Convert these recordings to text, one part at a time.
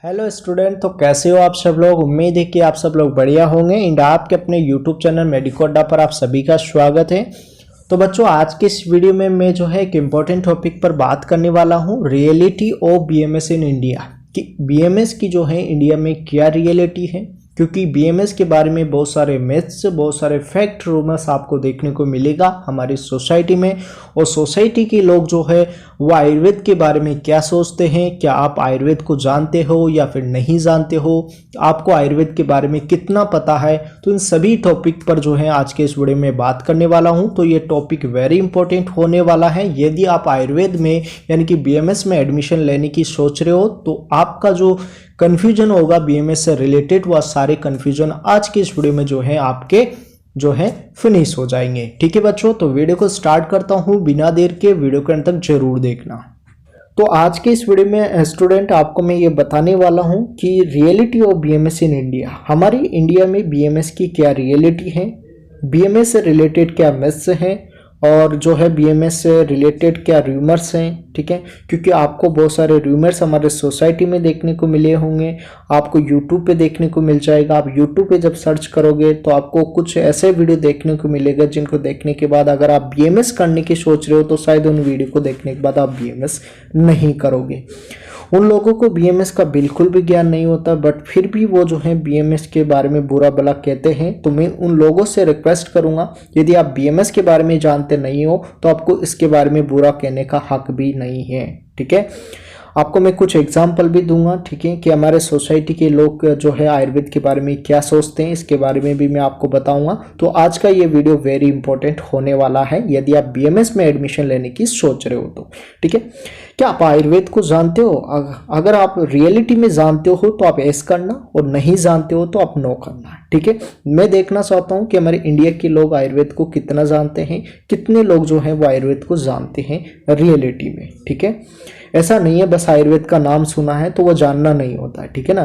Hello student, तो कैसे हो आप सब लोग। उम्मीद है कि आप सब लोग बढ़िया होंगे। एंड आपके अपने यूट्यूब चैनल मेडिको अड्डा पर आप सभी का स्वागत है। तो बच्चों, आज के इस वीडियो में मैं जो है एक इम्पॉर्टेंट टॉपिक पर बात करने वाला हूँ, reality of BMS in India. कि बीएमएस की जो है इंडिया में क्या रियलिटी है, क्योंकि बीएमएस के बारे में बहुत सारे मिथ्स, बहुत सारे फैक्ट रूमर्स आपको देखने को मिलेगा हमारी सोसाइटी में। और सोसाइटी के लोग जो है वो आयुर्वेद के बारे में क्या सोचते हैं, क्या आप आयुर्वेद को जानते हो या फिर नहीं जानते हो, आपको आयुर्वेद के बारे में कितना पता है। तो इन सभी टॉपिक पर जो है आज के इस वीडियो में बात करने वाला हूं। तो ये टॉपिक वेरी इंपॉर्टेंट होने वाला है। यदि आप आयुर्वेद में यानी कि बीएमएस में एडमिशन लेने की सोच रहे हो तो आपका जो कन्फ्यूजन होगा बीएमएस से रिलेटेड, वह सारे कन्फ्यूजन आज के इस वीडियो में जो है आपके जो है फिनिश हो जाएंगे। ठीक है बच्चों, तो वीडियो को स्टार्ट करता हूं बिना देर के। वीडियो के अंत तक जरूर देखना। तो आज के इस वीडियो में स्टूडेंट आपको मैं ये बताने वाला हूं कि reality of BMS in India. हमारी इंडिया में बीएमएस की क्या रियलिटी है, बीएमएस से रिलेटेड क्या मिथ्स हैं, और जो है बीएमएस से रिलेटेड क्या रूमर्स हैं। ठीक है, क्योंकि आपको बहुत सारे रूमर्स हमारे सोसाइटी में देखने को मिले होंगे, आपको यूट्यूब पे देखने को मिल जाएगा। आप यूट्यूब पे जब सर्च करोगे तो आपको कुछ ऐसे वीडियो देखने को मिलेगा जिनको देखने के बाद अगर आप बीएमएस करने की सोच रहे हो तो शायद उन वीडियो को देखने के बाद आप बीएमएस नहीं करोगे। उन लोगों को बीएमएस का बिल्कुल भी ज्ञान नहीं होता, बट फिर भी वो जो है बीएमएस के बारे में बुरा भला कहते हैं। तो मैं उन लोगों से रिक्वेस्ट करूंगा, यदि आप बीएमएस के बारे में जानते नहीं हो तो आपको इसके बारे में बुरा कहने का हक भी नहीं है। ठीक है, आपको मैं कुछ एग्जाम्पल भी दूंगा। ठीक है, कि हमारे सोसाइटी के लोग जो है आयुर्वेद के बारे में क्या सोचते हैं, इसके बारे में भी मैं आपको बताऊंगा। तो आज का ये वीडियो वेरी इंपॉर्टेंट होने वाला है यदि आप बीएमएस में एडमिशन लेने की सोच रहे हो तो। ठीक है, क्या आप आयुर्वेद को जानते हो? अगर आप रियलिटी में जानते हो तो आप एस करना, और नहीं जानते हो तो आप नो करना। ठीक है, मैं देखना चाहता हूँ कि हमारे इंडिया के लोग आयुर्वेद को कितना जानते हैं, कितने लोग जो है वो आयुर्वेद को जानते हैं रियलिटी में। ठीक है, ऐसा नहीं है बस आयुर्वेद का नाम सुना है तो वो जानना नहीं होता है। ठीक है ना,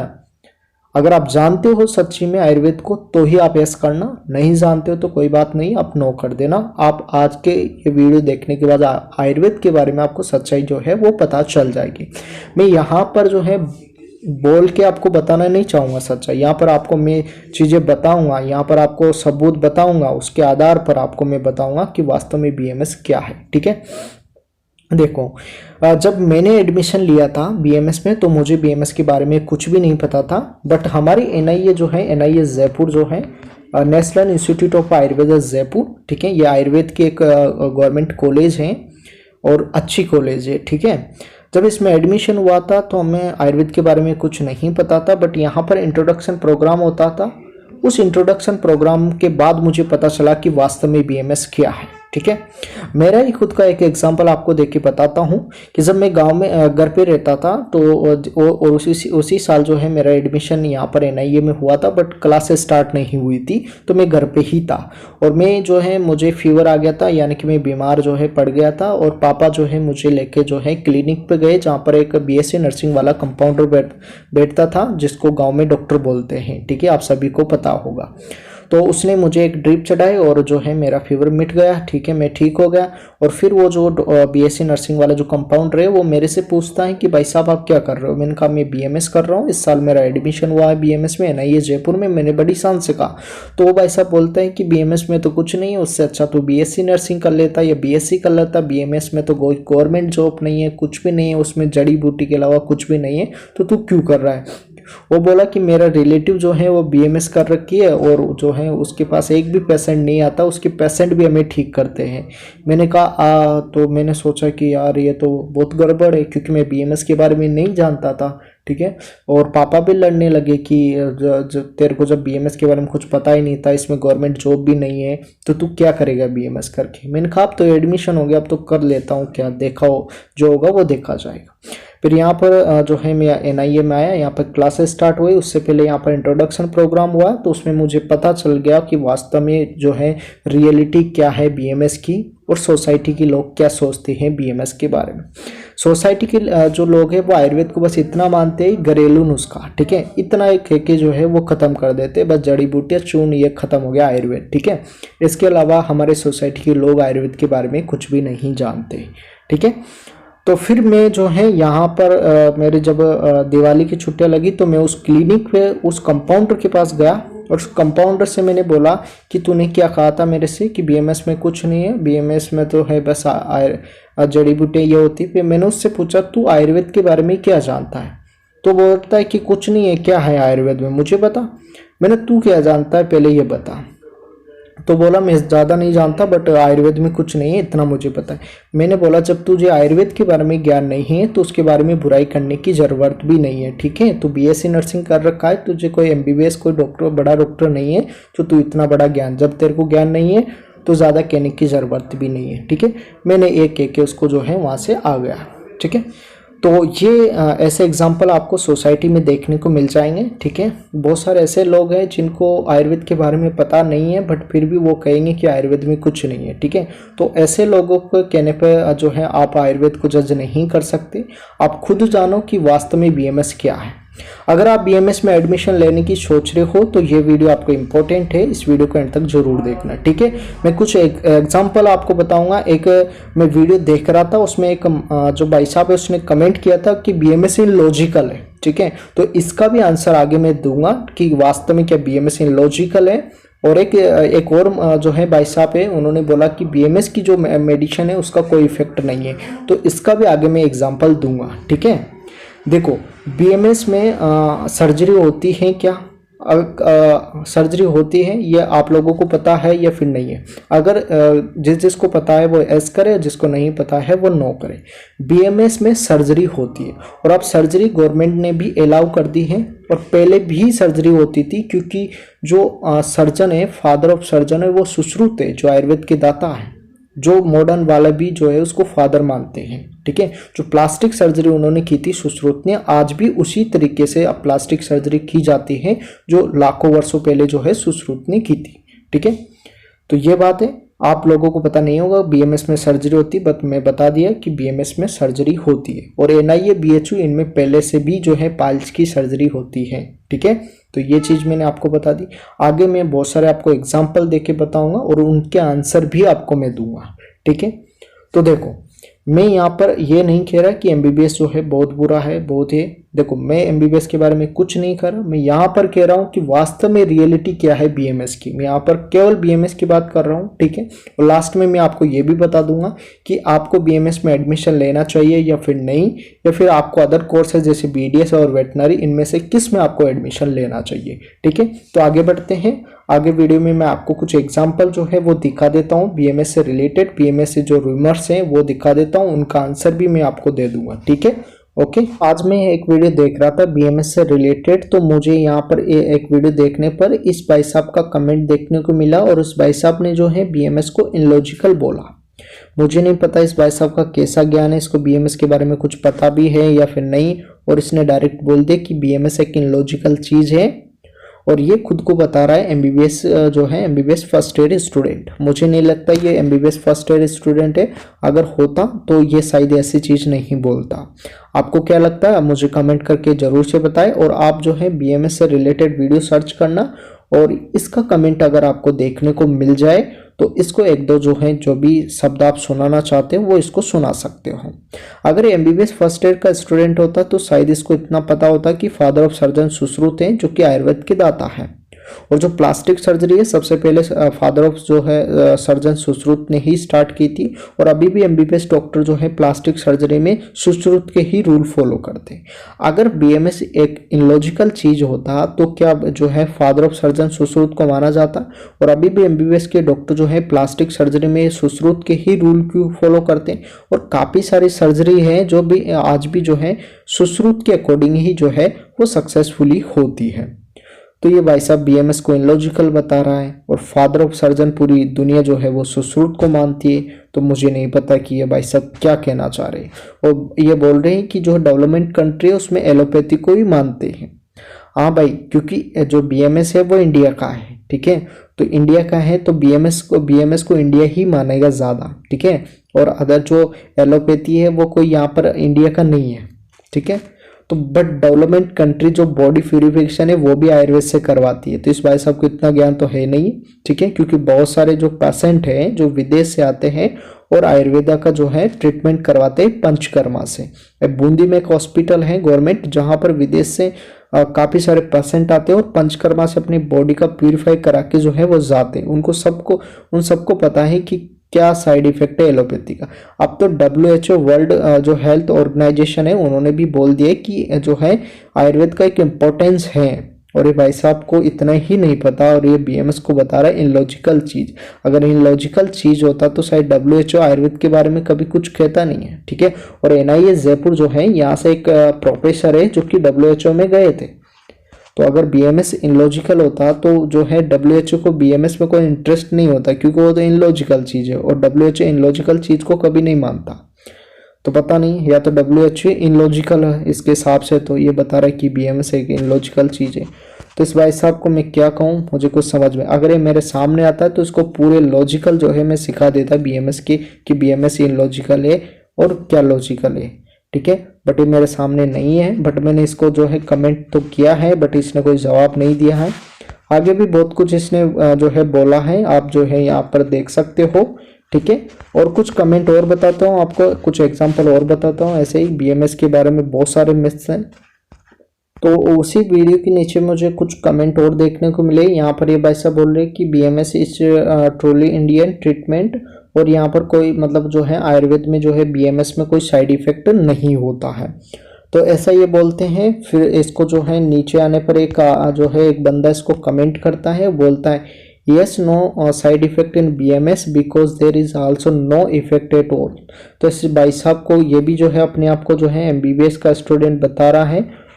अगर आप जानते हो सच्ची में आयुर्वेद को तो ही आप यस करना, नहीं जानते हो तो कोई बात नहीं, आप नो कर देना। आप आज के ये वीडियो देखने के बाद आयुर्वेद के बारे में आपको सच्चाई जो है वो पता चल जाएगी। मैं यहाँ पर जो है बोल के आपको बताना नहीं चाहूँगा सच्चाई, यहाँ पर आपको मैं चीज़ें बताऊँगा, यहाँ पर आपको सबूत बताऊँगा, उसके आधार पर आपको मैं बताऊँगा कि वास्तव में बीएमएस क्या है। ठीक है, देखो, जब मैंने एडमिशन लिया था बीएमएस में तो मुझे बीएमएस के बारे में कुछ भी नहीं पता था। बट हमारी एनआईए जो है, एनआईए जयपुर जो है, national institute of Ayurveda Jaipur. ठीक है, ये आयुर्वेद की एक गवर्नमेंट कॉलेज है और अच्छी कॉलेज है। ठीक है, जब इसमें एडमिशन हुआ था तो हमें आयुर्वेद के बारे में कुछ नहीं पता था, बट यहाँ पर इंट्रोडक्शन प्रोग्राम होता था। उस इंट्रोडक्शन प्रोग्राम के बाद मुझे पता चला कि वास्तव में बीएमएस क्या है। ठीक है, मेरा ही खुद का एक एग्जांपल आपको देख के बताता हूँ कि जब मैं गांव में घर पे रहता था तो और उसी साल जो है मेरा एडमिशन यहाँ पर एनआईए में हुआ था, बट क्लासेस स्टार्ट नहीं हुई थी तो मैं घर पे ही था। और मैं जो है मुझे फीवर आ गया था, यानी कि मैं बीमार जो है पड़ गया था, और पापा जो है मुझे लेके जो है क्लिनिक पे गए जहाँ पर एक बीएससी नर्सिंग वाला कंपाउंडर बैठता था, जिसको गाँव में डॉक्टर बोलते हैं। ठीक है, आप सभी को पता होगा। तो उसने मुझे एक ड्रिप चढ़ाई और जो है मेरा फीवर मिट गया। ठीक है, मैं ठीक हो गया। और फिर वो जो बीएससी नर्सिंग वाला जो कंपाउंडर है वो मेरे से पूछता है कि भाई साहब आप क्या कर रहे हो। मैंने कहा मैं बीएमएस कर रहा हूँ, इस साल मेरा एडमिशन हुआ है बीएमएस में, एनआईए जयपुर में। मैंने बड़ी शान से कहा। तो वो भाई साहब बोलता है कि बीएमएस में तो कुछ नहीं है, उससे अच्छा तो बीएससी नर्सिंग कर लेता या बीएससी कर लेता। बीएमएस में तो कोई गवर्नमेंट जॉब नहीं है, कुछ भी नहीं है, उसमें जड़ी बूटी के अलावा कुछ भी नहीं है, तो तू क्यों कर रहा है। वो बोला कि मेरा रिलेटिव जो है वो बीएमएस कर रखी है और जो है उसके पास एक भी पेशेंट नहीं आता, उसके पेशेंट भी हमें ठीक करते हैं। मैंने कहा तो मैंने सोचा कि यार ये तो बहुत गड़बड़ है, क्योंकि मैं बीएमएस के बारे में नहीं जानता था। ठीक है, और पापा भी लड़ने लगे कि तेरे को जब बीएमएस के बारे में कुछ पता ही नहीं था, इसमें गवर्नमेंट जॉब भी नहीं है, तो तू क्या करेगा बीएमएस करके। मैंने कहा अब तो एडमिशन हो गया, अब तो कर लेता हूँ, क्या देखा हो जो होगा वो देखा जाएगा। फिर यहाँ पर जो है मैं एनआईए में आया, यहाँ पर क्लासेस स्टार्ट हुई। उससे पहले यहाँ पर इंट्रोडक्शन प्रोग्राम हुआ, तो उसमें मुझे पता चल गया कि वास्तव में जो है रियलिटी क्या है बीएमएस की, और सोसाइटी के लोग क्या सोचते हैं बीएमएस के बारे में। सोसाइटी के जो लोग हैं वो आयुर्वेद को बस इतना मानते हैं, घरेलू नुस्खा। ठीक है, इतना एक है कि जो है वो खत्म कर देते हैं, बस जड़ी बूटियाँ चूर्ण, ये खत्म हो गया आयुर्वेद। ठीक है, इसके अलावा हमारे सोसाइटी के लोग आयुर्वेद के बारे में कुछ भी नहीं जानते। ठीक है, तो फिर मैं जो है यहाँ पर मेरे जब दिवाली की छुट्टियाँ लगी तो मैं उस क्लिनिक पे उस कंपाउंडर के पास गया और उस कंपाउंडर से मैंने बोला कि तूने क्या कहा था मेरे से कि बीएमएस में कुछ नहीं है, बीएमएस में तो है बस जड़ी बूटियाँ ये होती है। फिर मैंने उससे पूछा तू आयुर्वेद के बारे में क्या जानता है? तो बोलता है कि कुछ नहीं है। क्या है आयुर्वेद में मुझे बता। मैंने तू क्या जानता है पहले ये बता। तो बोला मैं ज़्यादा नहीं जानता बट आयुर्वेद में कुछ नहीं है इतना मुझे पता है। मैंने बोला जब तुझे आयुर्वेद के बारे में ज्ञान नहीं है तो उसके बारे में बुराई करने की ज़रूरत भी नहीं है, ठीक है। तू बीएससी नर्सिंग कर रखा है, तुझे कोई एमबीबीएस कोई डॉक्टर बड़ा डॉक्टर नहीं है जो तू इतना बड़ा ज्ञान, जब तेरे को ज्ञान नहीं है तो ज़्यादा कहने की ज़रूरत भी नहीं है, ठीक है। मैंने एक एक के उसको जो है वहाँ से आ गया, ठीक है। तो ये ऐसे एग्जाम्पल आपको सोसाइटी में देखने को मिल जाएंगे, ठीक है। बहुत सारे ऐसे लोग हैं जिनको आयुर्वेद के बारे में पता नहीं है बट फिर भी वो कहेंगे कि आयुर्वेद में कुछ नहीं है, ठीक है। तो ऐसे लोगों को कहने पर जो है आप आयुर्वेद को जज नहीं कर सकते। आप खुद जानो कि वास्तव में बीएमएस क्या है। अगर आप बीएमएस में एडमिशन लेने की सोच रहे हो तो ये वीडियो आपको इम्पोर्टेंट है, इस वीडियो को एंड तक जरूर देखना, ठीक है। मैं कुछ एग्जांपल आपको बताऊंगा। एक मैं वीडियो देख रहा था, उसमें एक जो भाई साहब है उसने कमेंट किया था कि बीएमएस इन लॉजिकल है, ठीक है। तो इसका भी आंसर आगे मैं दूंगा कि वास्तव में क्या बीएमएस इन लॉजिकल है। और एक और जो है भाई साहब है, उन्होंने बोला कि बीएमएस की जो मेडिसिन है उसका कोई इफेक्ट नहीं है। तो इसका भी आगे मैं एग्जाम्पल दूंगा, ठीक है। देखो बीएमएस में सर्जरी होती है क्या? सर्जरी होती है ये आप लोगों को पता है या फिर नहीं है? अगर जिसको पता है वो एस करे, जिसको नहीं पता है वो नो करे। बीएमएस में सर्जरी होती है और अब सर्जरी गवर्नमेंट ने भी अलाउ कर दी है और पहले भी सर्जरी होती थी क्योंकि जो सर्जन है, फादर ऑफ सर्जन है, वो सुश्रुत है जो आयुर्वेद के दाता है, जो मॉडर्न वाला भी जो है उसको फादर मानते हैं, ठीक है। जो प्लास्टिक सर्जरी उन्होंने की थी सुश्रुत ने, आज भी उसी तरीके से अब प्लास्टिक सर्जरी की जाती है जो लाखों वर्षों पहले जो है सुश्रुत ने की थी, ठीक है। तो ये बात है, आप लोगों को पता नहीं होगा बीएमएस में सर्जरी होती है, बट मैं बता दिया कि बीएमएस में सर्जरी होती है। और एनआईए बीएचयू इनमें पहले से भी जो है पाइल्स की सर्जरी होती है, ठीक है। तो ये चीज़ मैंने आपको बता दी। आगे मैं बहुत सारे आपको एग्जाम्पल देके बताऊंगा और उनके आंसर भी आपको मैं दूंगा, ठीक है। तो देखो मैं यहाँ पर ये नहीं कह रहा कि एमबीबीएस जो है बहुत बुरा है, बहुत है। देखो मैं एमबीबीएस के बारे में कुछ नहीं कर रहा, मैं यहाँ पर कह रहा हूँ कि वास्तव में रियलिटी क्या है बीएमएस की। मैं यहाँ पर केवल बीएमएस की बात कर रहा हूँ, ठीक है। और लास्ट में मैं आपको ये भी बता दूंगा कि आपको बीएमएस में एडमिशन लेना चाहिए या फिर नहीं, या फिर आपको अदर कोर्सेज जैसे बीडीएस और वेटनरी इनमें से किस में आपको एडमिशन लेना चाहिए, ठीक है। तो आगे बढ़ते हैं। आगे वीडियो में मैं आपको कुछ एग्जाम्पल जो है वो दिखा देता हूँ बीएमएस से रिलेटेड, बीएमएस से जो रूमर्स हैं वो दिखा देता हूँ, उनका आंसर भी मैं आपको दे दूंगा, ठीक है। ओके, आज मैं एक वीडियो देख रहा था बीएमएस से रिलेटेड, तो मुझे यहाँ पर एक वीडियो देखने पर इस भाई साहब का कमेंट देखने को मिला और उस भाई साहब ने जो है बीएमएस को इलॉजिकल बोला। मुझे नहीं पता इस भाई साहब का कैसा ज्ञान है, इसको बीएमएस के बारे में कुछ पता भी है या फिर नहीं, और इसने डायरेक्ट बोल दिया कि बीएमएस एक इलॉजिकल चीज़ है और ये खुद को बता रहा है एमबीबीएस जो है एमबीबीएस फर्स्ट ईयर स्टूडेंट। मुझे नहीं लगता ये एमबीबीएस फर्स्ट ईयर स्टूडेंट है, अगर होता तो ये शायद ऐसी चीज़ नहीं बोलता। आपको क्या लगता है मुझे कमेंट करके ज़रूर से बताएं। और आप जो है बीएमएस से रिलेटेड वीडियो सर्च करना और इसका कमेंट अगर आपको देखने को मिल जाए तो इसको एक दो जो है जो भी शब्द आप सुनाना चाहते हो वो इसको सुना सकते हो। अगर एमबीबीएस फर्स्ट ईयर का स्टूडेंट होता तो शायद इसको इतना पता होता कि फादर ऑफ सर्जन सुश्रुत हैं जो कि आयुर्वेद के दाता हैं। और जो प्लास्टिक सर्जरी है सबसे पहले फादर ऑफ जो है सर्जन सुश्रुत ने ही स्टार्ट की थी और अभी भी एमबीबीएस डॉक्टर जो है प्लास्टिक सर्जरी में सुश्रुत के ही रूल फॉलो करते हैं। अगर बीएमएस एक इलॉजिकल चीज होता तो क्या जो है फादर ऑफ सर्जन सुश्रुत को माना जाता? और अभी भी एमबीबीएस के डॉक्टर जो है प्लास्टिक सर्जरी में सुश्रुत के ही रूल क्यों फॉलो करते हैं? और काफ़ी सारी सर्जरी है जो भी आज भी जो है सुश्रुत के अकॉर्डिंग ही जो है वो सक्सेसफुली होती है। तो ये भाई साहब बीएमएस को इलॉजिकल बता रहा है और फादर ऑफ सर्जन पूरी दुनिया जो है वो सुश्रुत को मानती है। तो मुझे नहीं पता कि ये भाई साहब क्या कहना चाह रहे हैं। और ये बोल रहे हैं कि जो डेवलपमेंट कंट्री है उसमें एलोपैथी को ही मानते हैं। हाँ भाई, क्योंकि जो बीएमएस है वो इंडिया का है, ठीक है। तो इंडिया का है तो बीएमएस को इंडिया ही मानेगा ज़्यादा, ठीक है। और अदर जो एलोपैथी है वो कोई यहाँ पर इंडिया का नहीं है, ठीक है। तो बट डेवलपमेंट कंट्री जो बॉडी प्यूरिफिकेशन है वो भी आयुर्वेद से करवाती है। तो इस भाई साहब को इतना ज्ञान तो है नहीं, ठीक है। क्योंकि बहुत सारे जो पेशेंट हैं जो विदेश से आते हैं और आयुर्वेदा का जो है ट्रीटमेंट करवाते हैं पंचकर्मा से। बूंदी में एक हॉस्पिटल है गवर्नमेंट, जहाँ पर विदेश से काफ़ी सारे पेशेंट आते हैं और पंचकर्मा से अपनी बॉडी का प्यूरिफाई करा के जो है वो जाते हैं। उन सबको पता है कि क्या साइड इफेक्ट है एलोपैथी का। अब तो WHO वर्ल्ड जो हेल्थ ऑर्गेनाइजेशन है उन्होंने भी बोल दिया कि जो है आयुर्वेद का एक इम्पोर्टेंस है। और ये भाई साहब को इतना ही नहीं पता और ये BMS को बता रहा है इनलॉजिकल चीज़। अगर इनलॉजिकल चीज़ होता तो शायद WHO आयुर्वेद के बारे में कभी कुछ कहता नहीं है, ठीक है। और NIH जयपुर जो है यहाँ से एक प्रोफेसर है जो कि WHO में गए थे। तो अगर BMS इनलॉजिकल होता तो जो है WHO को BMS में कोई इंटरेस्ट नहीं होता, क्योंकि वो तो इनलॉजिकल चीज़ है और WHO इनलॉजिकल चीज़ को कभी नहीं मानता। तो पता नहीं, या तो WHO इनलॉजिकल है इसके हिसाब से, तो ये बता रहा है कि BMS एक इनलॉजिकल चीज़ है। तो इस भाई साहब को मैं क्या कहूँ, मुझे कुछ समझ में, अगर ये मेरे सामने आता है तो इसको पूरे लॉजिकल जो है मैं सिखा देता BMS के कि BMS इनलॉजिकल है और क्या लॉजिकल है, ठीक है। बट ये मेरे सामने नहीं है, बट मैंने इसको जो है कमेंट तो किया है, बट इसने कोई जवाब नहीं दिया है। आगे भी बहुत कुछ इसने जो है बोला है, आप जो है यहाँ पर देख सकते हो, ठीक है। और कुछ कमेंट और बताता हूँ आपको, कुछ एग्जांपल और बताता हूँ। ऐसे ही BMS के बारे में बहुत सारे मिथ्स हैं, तो उसी वीडियो के नीचे मुझे कुछ कमेंट और देखने को मिले। यहाँ पर ये भाई साहब बोल रहे हैं कि BMS is truly Indian treatment, और यहाँ पर कोई मतलब जो है आयुर्वेद में जो है BMS में कोई साइड इफेक्ट नहीं होता है, तो ऐसा ये बोलते हैं। फिर इसको जो है नीचे आने पर एक जो है एक बंदा इसको कमेंट करता है, बोलता है yes no side effect in BMS because there is also no effect at all. तो इस भाई साहब को ये भी जो है अपने आप को जो है MBBS का स्टूडेंट बता रहा है,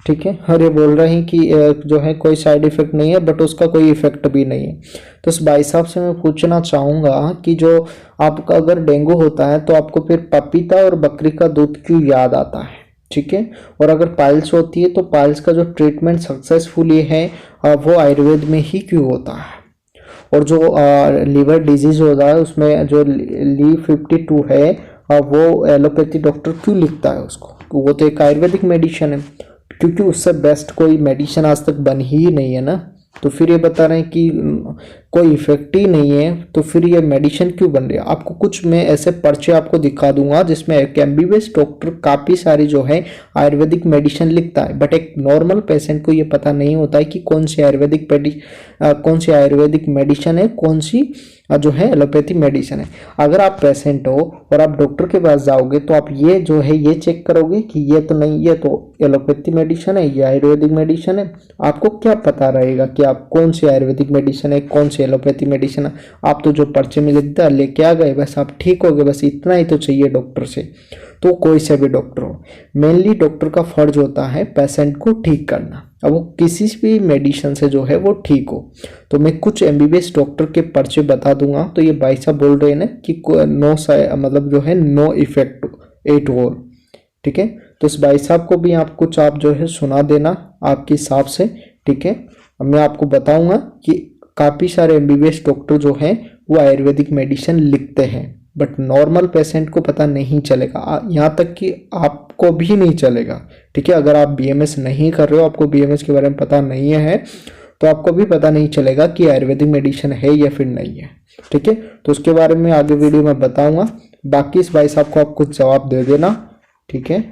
ठीक है। और ये बोल रहे हैं कि जो है कोई साइड इफेक्ट नहीं है, बट उसका कोई इफेक्ट भी नहीं है। तो इस भाई साहब से मैं पूछना चाहूँगा कि जो आपका अगर डेंगू होता है तो आपको फिर पपीता और बकरी का दूध क्यों याद आता है, ठीक है। और अगर पाइल्स होती है तो पाइल्स का जो ट्रीटमेंट सक्सेसफुली है वो आयुर्वेद में ही क्यों होता है। और जो लीवर डिजीज होता है उसमें जो Li52 है वो एलोपैथी डॉक्टर क्यों लिखता है उसको, वो तो एक आयुर्वेदिक मेडिसिन है, क्योंकि उससे बेस्ट कोई मेडिसिन आज तक बन ही नहीं है ना। तो फिर ये बता रहे हैं कि कोई इफेक्ट ही नहीं है, तो फिर ये मेडिसिन क्यों बन रही है। आपको कुछ मैं ऐसे पर्चे आपको दिखा दूंगा जिसमें एक MBBS डॉक्टर काफ़ी सारी जो है आयुर्वेदिक मेडिसिन लिखता है, बट एक नॉर्मल पेशेंट को ये पता नहीं होता है कि कौन सी आयुर्वेदिक मेडिसिन है, कौन सी जो है एलोपैथी मेडिसिन है। अगर आप पेशेंट हो और आप डॉक्टर के पास जाओगे तो आप ये जो है ये चेक करोगे कि ये तो नहीं, ये तो एलोपैथी मेडिसिन है, ये आयुर्वेदिक मेडिसिन है। आपको क्या पता रहेगा कि आप कौन सी आयुर्वेदिक मेडिसिन है, कौन सी एलोपैथी मेडिसिन है। आप तो जो पर्चे में लिख दिया लेके आ गए, बस आप ठीक हो गए, बस इतना ही तो चाहिए डॉक्टर से। तो कोई से भी डॉक्टर हो, मेनली डॉक्टर का फर्ज होता है पेशेंट को ठीक करना, अब वो किसी भी मेडिसिन से जो है वो ठीक हो। तो मैं कुछ MBBS डॉक्टर के पर्चे बता दूंगा। तो ये भाई साहब बोल रहे हैं ना कि मतलब जो है नो इफेक्ट एट ऑल, ठीक है। तो इस भाई साहब को भी आप कुछ आप जो है सुना देना आपके हिसाब से, ठीक है। मैं आपको बताऊंगा कि काफ़ी सारे MBBS डॉक्टर जो हैं वो आयुर्वेदिक मेडिसिन लिखते हैं, बट नॉर्मल पेशेंट को पता नहीं चलेगा, यहाँ तक कि आपको भी नहीं चलेगा, ठीक है। अगर आप BMS नहीं कर रहे हो, आपको BMS के बारे में पता नहीं है, तो आपको भी पता नहीं चलेगा कि आयुर्वेदिक मेडिसिन है या फिर नहीं है, ठीक है। तो उसके बारे में आगे वीडियो में बताऊंगा। बाकी इस भाई साहब को आप कुछ जवाब दे देना, ठीक है।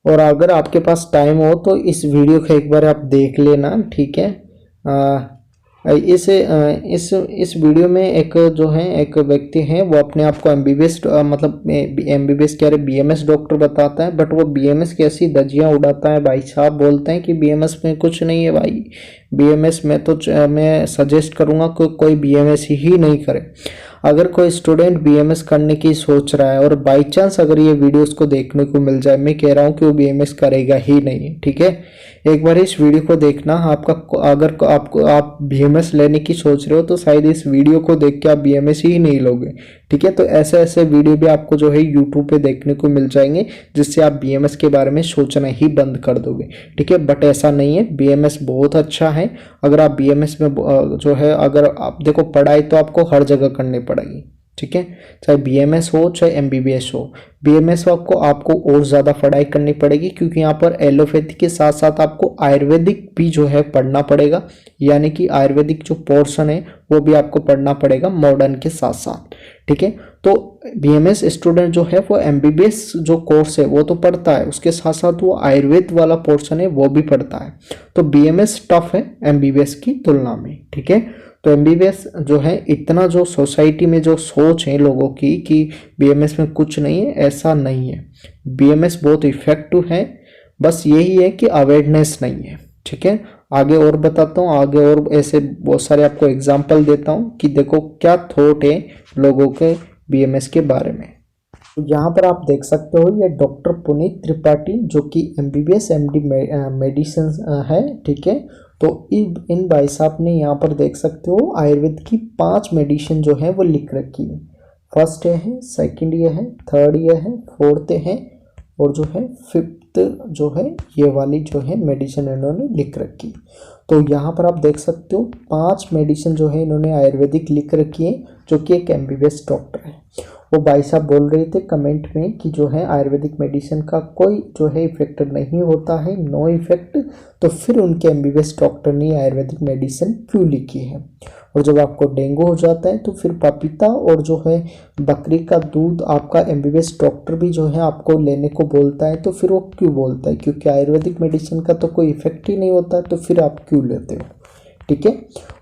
और अगर आपके पास टाइम हो तो इस वीडियो को एक बार आप देख लेना, ठीक है। इस वीडियो में एक जो है एक व्यक्ति है वो अपने आप को MBBS मतलब MBBS कह रहे BMS डॉक्टर बताता है, बट वो BMS की ऐसी धज्जियाँ उड़ाता है। भाई साहब बोलते हैं कि BMS में कुछ नहीं है भाई, BMS में तो मैं सजेस्ट करूँगा कि कोई BMS ही नहीं करे। अगर कोई स्टूडेंट BMS करने की सोच रहा है और बाई चांस अगर ये वीडियो उसको देखने को मिल जाए, मैं कह रहा हूँ कि वो BMS करेगा ही नहीं, ठीक है। एक बार इस वीडियो को देखना, आपका अगर आप BMS लेने की सोच रहे हो तो शायद इस वीडियो को देख के आप BMS ही नहीं लोगे, ठीक है। तो ऐसे ऐसे वीडियो भी आपको जो है YouTube पे देखने को मिल जाएंगे जिससे आप BMS के बारे में सोचना ही बंद कर दोगे, ठीक है। बट ऐसा नहीं है, BMS बहुत अच्छा है। अगर आप BMS में जो है अगर आप देखो, पढ़ाई तो आपको हर जगह करनी पड़ेगी, ठीक है, चाहे बीएमएस हो चाहे एमबीबीएस हो। बीएमएस आपको और ज़्यादा पढ़ाई करनी पड़ेगी, क्योंकि यहाँ पर एलोपैथी के साथ साथ आपको आयुर्वेदिक भी जो है पढ़ना पड़ेगा, यानी कि आयुर्वेदिक जो पोर्शन है वो भी आपको पढ़ना पड़ेगा मॉडर्न के साथ साथ। ठीक है, तो बीएमएस स्टूडेंट जो है वो एमबीबीएस जो कोर्स है वो तो पढ़ता है, उसके साथ साथ वो आयुर्वेद वाला पोर्शन है वो भी पढ़ता है। तो बीएमएस टफ है एमबीबीएस की तुलना में। ठीक है, तो एमबीबीएस जो है, इतना जो सोसाइटी में जो सोच है लोगों की कि बीएमएस में कुछ नहीं है, ऐसा नहीं है। बीएमएस बहुत इफेक्टिव है, बस यही है कि अवेयरनेस नहीं है। ठीक है, आगे और बताता हूँ, आगे और ऐसे बहुत सारे आपको एग्जाम्पल देता हूँ कि देखो क्या थॉट है लोगों के बीएमएस के बारे में। तो यहाँ पर आप देख सकते हो, ये डॉक्टर पुनीत त्रिपाठी जो कि एमबीबीएस एमडी मेडिसिन है। ठीक है, तो इन भाई साहब ने यहाँ पर देख सकते हो आयुर्वेद की 5 मेडिसिन जो है वो लिख रखी है। फर्स्ट है, सेकंड ये है, थर्ड ये है, फोर्थ है, और जो है फिफ्थ जो है ये वाली जो है मेडिसिन इन्होंने लिख रखी। तो यहाँ पर आप देख सकते हो 5 मेडिसिन जो है इन्होंने आयुर्वेदिक लिख रखी है, जो कि एक एमबीबीएस डॉक्टर है। वो भाई साहब बोल रहे थे कमेंट में कि जो है आयुर्वेदिक मेडिसिन का कोई जो है इफेक्ट नहीं होता है, नो इफेक्ट, तो फिर उनके एमबीबीएस डॉक्टर ने आयुर्वेदिक मेडिसिन क्यों लिखी है। और जब आपको डेंगू हो जाता है तो फिर पपीता और जो है बकरी का दूध आपका एमबीबीएस डॉक्टर भी जो है आपको लेने को बोलता है, तो फिर वो क्यों बोलता है, क्योंकि आयुर्वेदिक मेडिसिन का तो कोई इफेक्ट ही नहीं होता है, तो फिर आप क्यों लेते हो। ठीक है,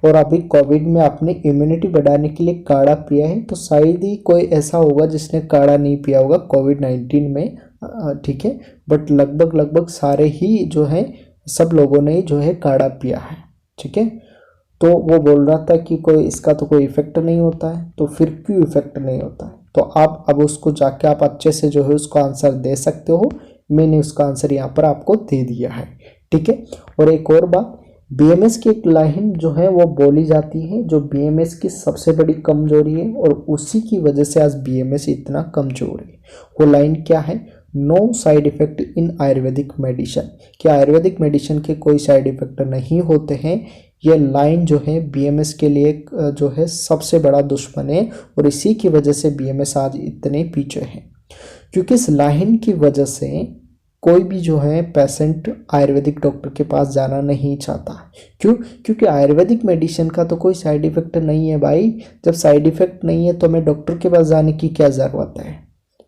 और अभी कोविड में आपने इम्यूनिटी बढ़ाने के लिए काढ़ा पिया है, तो शायद ही कोई ऐसा होगा जिसने काढ़ा नहीं पिया होगा कोविड-19 में। ठीक है, बट लगभग सारे ही जो है सब लोगों ने जो है काढ़ा पिया है। ठीक है, तो वो बोल रहा था कि कोई इसका तो कोई इफेक्ट नहीं होता है, तो फिर क्यों इफेक्ट नहीं होता है। तो आप अब उसको जाके आप अच्छे से जो है उसको आंसर दे सकते हो। मैंने उसका आंसर यहाँ पर आपको दे दिया है। ठीक है, और एक और बात, बीएमएस की एक लाइन जो है वो बोली जाती है जो बीएमएस की सबसे बड़ी कमजोरी है, और उसी की वजह से आज बीएमएस इतना कमजोर है। वो लाइन क्या है, no side effect in ayurvedic medicine, कि आयुर्वेदिक मेडिसिन के कोई साइड इफेक्ट नहीं होते हैं। ये लाइन जो है बीएमएस के लिए जो है सबसे बड़ा दुश्मन है, और इसी की वजह से बीएमएस आज इतने पीछे हैं, क्योंकि इस लाइन की वजह से कोई भी जो है पेशेंट आयुर्वेदिक डॉक्टर के पास जाना नहीं चाहता। क्यों, क्योंकि आयुर्वेदिक मेडिसिन का तो कोई साइड इफेक्ट नहीं है भाई। जब साइड इफेक्ट नहीं है तो हमें डॉक्टर के पास जाने की क्या ज़रूरत है।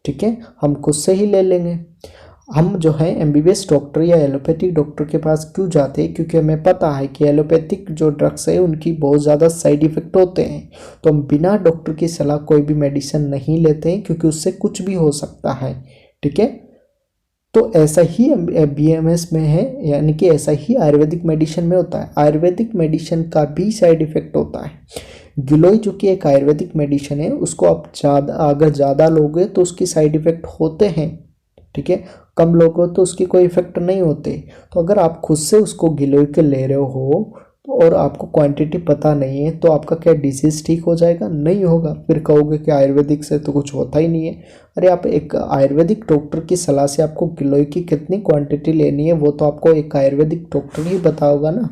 ठीक है, हम खुद से ही ले लेंगे। हम जो है एमबीबीएस डॉक्टर या एलोपैथिक डॉक्टर के पास क्यों जाते हैं, क्योंकि हमें पता है कि एलोपैथिक जो ड्रग्स है उनकी बहुत ज़्यादा साइड इफेक्ट होते हैं, तो हम बिना डॉक्टर की सलाह कोई भी मेडिसिन नहीं लेते हैं, क्योंकि उससे कुछ भी हो सकता है। ठीक है, तो ऐसा ही बीएमएस में है, यानी कि ऐसा ही आयुर्वेदिक मेडिसिन में होता है। आयुर्वेदिक मेडिसिन का भी साइड इफेक्ट होता है। गिलोय जो कि एक आयुर्वेदिक मेडिसिन है, उसको आप अगर ज़्यादा लोगे तो उसकी साइड इफेक्ट होते हैं। ठीक है, कम लोगों तो उसकी कोई इफेक्ट नहीं होते। तो अगर आप खुद से उसको गिलोय के ले रहे हो और आपको क्वांटिटी पता नहीं है, तो आपका क्या डिसीज़ ठीक हो जाएगा? नहीं होगा। फिर कहोगे कि आयुर्वेदिक से तो कुछ होता ही नहीं है। अरे आप एक आयुर्वेदिक डॉक्टर की सलाह से आपको गिलोय की कितनी क्वांटिटी लेनी है वो तो आपको एक आयुर्वेदिक डॉक्टर ही बताओगा ना।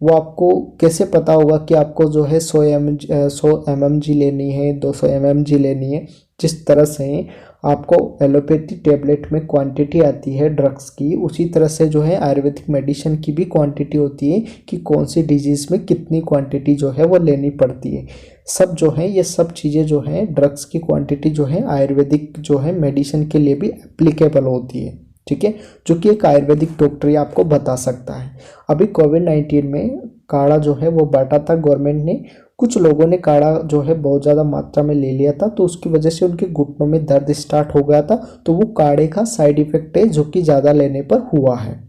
वो आपको कैसे पता होगा कि आपको जो है 100 mg लेनी है, 200 mg लेनी है। जिस तरह से आपको एलोपैथी टेबलेट में क्वांटिटी आती है ड्रग्स की, उसी तरह से जो है आयुर्वेदिक मेडिसिन की भी क्वांटिटी होती है कि कौन सी डिजीज़ में कितनी क्वांटिटी जो है वो लेनी पड़ती है। सब जो है ये सब चीज़ें जो है ड्रग्स की क्वांटिटी जो है आयुर्वेदिक जो है मेडिसिन के लिए भी एप्लीकेबल होती है। ठीक है, जो कि एक आयुर्वेदिक डॉक्टर ही आपको बता सकता है। अभी कोविड-19 में काढ़ा जो है वो बांटा था गवर्नमेंट ने। कुछ लोगों ने काढ़ा जो है बहुत ज़्यादा मात्रा में ले लिया था, तो उसकी वजह से उनके घुटनों में दर्द स्टार्ट हो गया था। तो वो काढ़े का साइड इफेक्ट है जो कि ज़्यादा लेने पर हुआ है।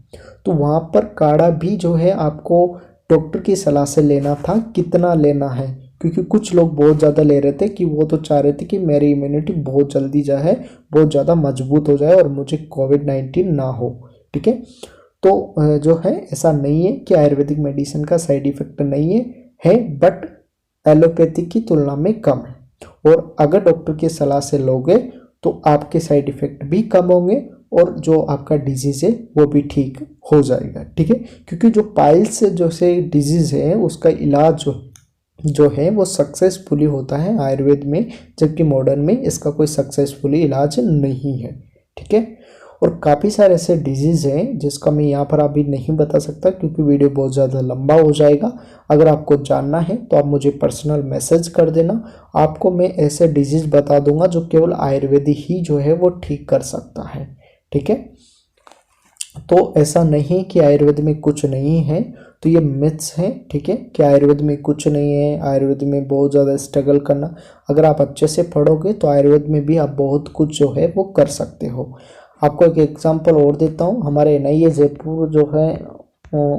तो वहाँ पर काढ़ा भी जो है आपको डॉक्टर की सलाह से लेना था, कितना लेना है, क्योंकि कुछ लोग बहुत ज़्यादा ले रहे थे कि वो तो चाह रहे थे कि मेरी इम्यूनिटी बहुत जल्दी जो है बहुत ज़्यादा मजबूत हो जाए और मुझे कोविड-19 ना हो। ठीक है, तो जो है ऐसा नहीं है कि आयुर्वेदिक मेडिसिन का साइड इफेक्ट नहीं है, बट एलोपैथी की तुलना में कम है। और अगर डॉक्टर की सलाह से लोगे तो आपके साइड इफेक्ट भी कम होंगे और जो आपका डिजीज़ है वो भी ठीक हो जाएगा। ठीक है, क्योंकि जो पाइल्स जो से डिजीज़ है उसका इलाज जो जो है वो सक्सेसफुली होता है आयुर्वेद में, जबकि मॉडर्न में इसका कोई सक्सेसफुली इलाज नहीं है। ठीक है, और काफ़ी सारे ऐसे डिजीज़ हैं जिसका मैं यहाँ पर अभी नहीं बता सकता क्योंकि वीडियो बहुत ज़्यादा लंबा हो जाएगा। अगर आपको जानना है तो आप मुझे पर्सनल मैसेज कर देना, आपको मैं ऐसे डिजीज़ बता दूंगा जो केवल आयुर्वेद ही जो है वो ठीक कर सकता है। ठीक है, तो ऐसा नहीं कि आयुर्वेद में कुछ नहीं है, तो ये मिथ्स हैं। ठीक है, कि आयुर्वेद में कुछ नहीं है, आयुर्वेद में बहुत ज़्यादा स्ट्रगल करना। अगर आप अच्छे से पढ़ोगे तो आयुर्वेद में भी आप बहुत कुछ जो है वो कर सकते हो। आपको एक एग्जांपल और देता हूँ, हमारे एनआईए जयपुर जो है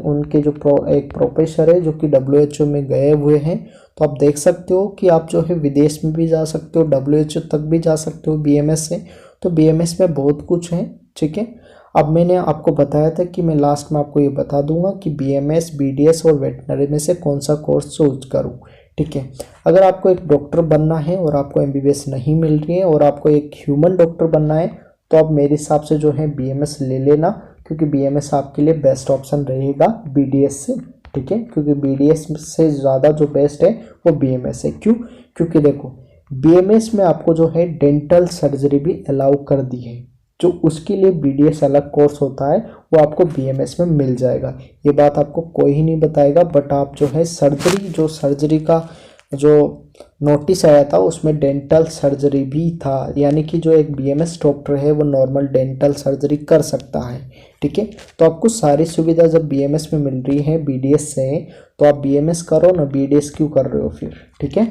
उनके जो एक प्रोफेसर है जो कि WHO में गए हुए हैं, तो आप देख सकते हो कि आप जो है विदेश में भी जा सकते हो, WHO तक भी जा सकते हो BMS से। तो BMS में बहुत कुछ है। ठीक है, अब मैंने आपको बताया था कि मैं लास्ट में आपको ये बता दूंगा कि BMS, BDS और वेटनरी में से कौन सा कोर्स चूज करूँ। ठीक है, अगर आपको एक डॉक्टर बनना है और आपको MBBS नहीं मिल रही है और आपको एक ह्यूमन डॉक्टर बनना है, तो आप मेरे हिसाब से जो है BMS ले लेना, क्योंकि BMS आपके लिए बेस्ट ऑप्शन रहेगा BDS से। ठीक है, क्योंकि BDS से ज़्यादा जो बेस्ट है वो BMS है। क्यों? क्योंकि देखो BMS में आपको जो है डेंटल सर्जरी भी अलाउ कर दी है, जो उसके लिए BDS अलग कोर्स होता है वो आपको BMS में मिल जाएगा। ये बात आपको कोई ही नहीं बताएगा, बट आप जो है सर्जरी का जो नोटिस आया था उसमें डेंटल सर्जरी भी था, यानी कि जो एक BMS डॉक्टर है वो नॉर्मल डेंटल सर्जरी कर सकता है। ठीक है, तो आपको सारी सुविधा जब BMS में मिल रही है BDS से, तो आप BMS करो ना, BDS क्यों कर रहे हो फिर। ठीक है,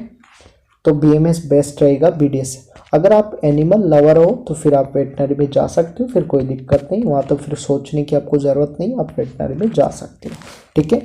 तो BMS बेस्ट रहेगा BDS से। अगर आप एनिमल लवर हो तो फिर आप वेटनरी में जा सकते हो, फिर कोई दिक्कत नहीं, वहाँ तो फिर सोचने की आपको ज़रूरत नहीं, आप वेटनरी में जा सकते हो। ठीक है,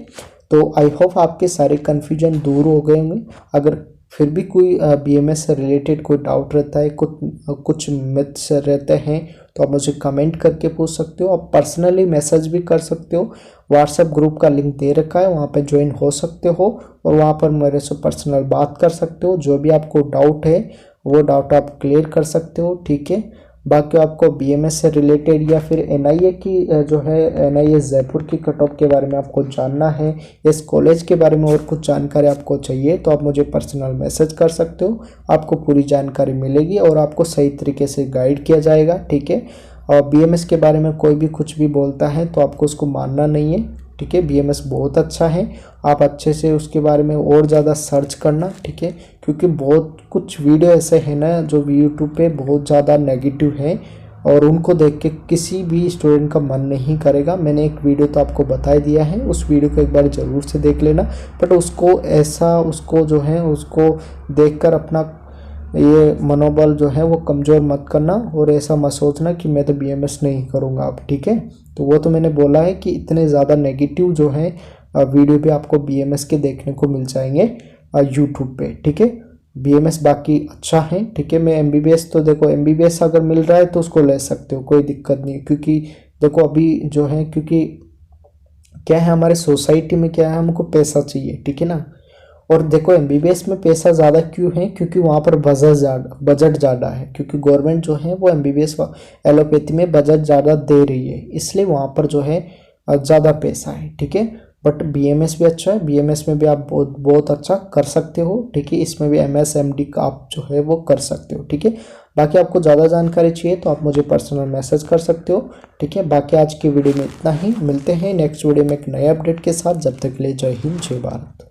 तो आई होप आपके सारे कन्फ्यूजन दूर हो गए होंगे। अगर फिर भी कोई BMS से रिलेटेड कोई डाउट रहता है, कुछ मिथ्स रहते हैं, तो आप मुझे कमेंट करके पूछ सकते हो। आप पर्सनली मैसेज भी कर सकते हो, व्हाट्सएप ग्रुप का लिंक दे रखा है, वहाँ पे ज्वाइन हो सकते हो और वहाँ पर मेरे से पर्सनल बात कर सकते हो। जो भी आपको डाउट है वो डाउट आप क्लियर कर सकते हो। ठीक है, बाकी आपको BMS से रिलेटेड या फिर NIA की जो है NIA जयपुर की कट ऑफ के बारे में आपको जानना है, इस कॉलेज के बारे में और कुछ जानकारी आपको चाहिए, तो आप मुझे पर्सनल मैसेज कर सकते हो। आपको पूरी जानकारी मिलेगी और आपको सही तरीके से गाइड किया जाएगा। ठीक है, और BMS के बारे में कोई भी कुछ भी बोलता है तो आपको उसको मानना नहीं है। ठीक है, BMS बहुत अच्छा है, आप अच्छे से उसके बारे में और ज़्यादा सर्च करना। ठीक है, क्योंकि बहुत कुछ वीडियो ऐसे हैं ना जो यूट्यूब पे बहुत ज़्यादा नेगेटिव है और उनको देख के किसी भी स्टूडेंट का मन नहीं करेगा। मैंने एक वीडियो तो आपको बता दिया है, उस वीडियो को एक बार ज़रूर से देख लेना, बट उसको जो है उसको देखकर अपना ये मनोबल जो है वो कमज़ोर मत करना और ऐसा मत सोचना कि मैं तो BMS नहीं करूँगा अब। ठीक है, तो वो तो मैंने बोला है कि इतने ज़्यादा नेगेटिव जो है वीडियो भी आपको BMS के देखने को मिल जाएंगे यूट्यूब पे। ठीक है, BMS बाकी अच्छा है। ठीक है, मैं MBBS तो देखो MBBS अगर मिल रहा है तो उसको ले सकते हो, कोई दिक्कत नहीं, क्योंकि देखो अभी जो है, क्योंकि क्या है हमारे सोसाइटी में क्या है, हमको पैसा चाहिए। ठीक है ना, और देखो MBBS में पैसा ज़्यादा क्यों है, क्योंकि वहाँ पर बजट ज़्यादा है, क्योंकि गवर्नमेंट जो है वो MBBS एलोपैथी में बजट ज़्यादा दे रही है, इसलिए वहाँ पर जो है ज़्यादा पैसा है। ठीक है, बट BMS भी अच्छा है, BMS में भी आप बहुत बहुत अच्छा कर सकते हो। ठीक है, इसमें भी MS MD का आप जो है वो कर सकते हो। ठीक है, बाकी आपको ज़्यादा जानकारी चाहिए तो आप मुझे पर्सनल मैसेज कर सकते हो। ठीक है, बाकी आज की वीडियो में इतना ही, मिलते हैं नेक्स्ट वीडियो में एक नए अपडेट के साथ। जब तक के लिए जय हिंद, जय भारत।